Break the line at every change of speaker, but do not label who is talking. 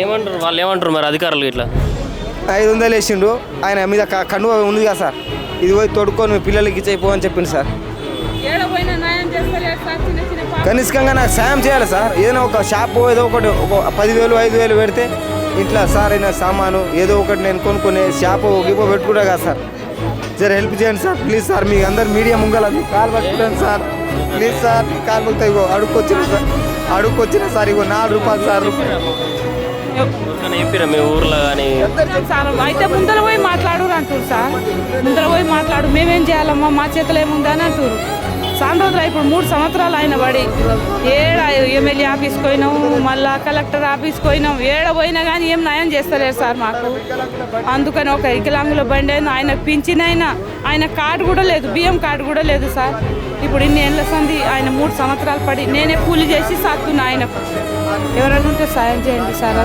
ఏమంటారు వాళ్ళు, ఏమంటారు మరి అధికారులు ఇట్లా?
500 వేసిండు. ఆయన మీద కన్ను ఉంది కదా సార్, ఇది పోయి తొడుక్కొని మీ పిల్లలకి ఇచ్చేయిపో అని చెప్పింది సార్. కనిష్కంగా నాకు సాయం చేయాలి సార్. ఏదైనా ఒక షాపు ఏదో ఒకటి, ఒక 10,000 5,000 పెడితే ఇంట్లో సార్ అయినా సామాను ఏదో ఒకటి నేను కొనుక్కునే షాపు గిపో పెట్టుకుంటా కదా సార్. జర హెల్ప్ చేయండి సార్ ప్లీజ్ సార్. మీ అందరు మీడియా ముంగల మీ కాలు పట్టుకుంటాను సార్ ప్లీజ్ సార్. మీ కాలు పట్టుతాయి, ఇగో అడుక్కొచ్చిన సార్, ఇగో 4 రూపాయలు సార్.
చెప్పిరా మీ ఊర్లో కానీ?
సార్ అయితే ముందర పోయి మాట్లాడు అంటారు సార్. ముందర పోయి మాట్లాడు, మేమేం చేయాలమ్మా, మా చేతిలో ఏముంది అని అంటారు. చాలా రోజులు ఇప్పుడు 3 సంవత్సరాలు ఆయన పడి ఎమ్మెల్యే ఆఫీస్కి పోయినాం, మళ్ళా కలెక్టర్ ఆఫీస్కి పోయినాం, పోయినా కానీ ఏం న్యాయం చేస్తలేరు సార్ మాకు. అందుకని ఒక వికలాంగుల బండి అయినా ఆయనకు పింఛనైనా, ఆయన కార్డు కూడా లేదు, బియ్యం కార్డు కూడా లేదు సార్. ఇప్పుడు ఇన్ని ఏళ్ళ సంది ఆయన 3 సంవత్సరాలు పడి నేనే కూలి చేసి సాగుతున్నా ఆయనకు. ఎవరైనా ఉంటే సాయం చేయండి సార్.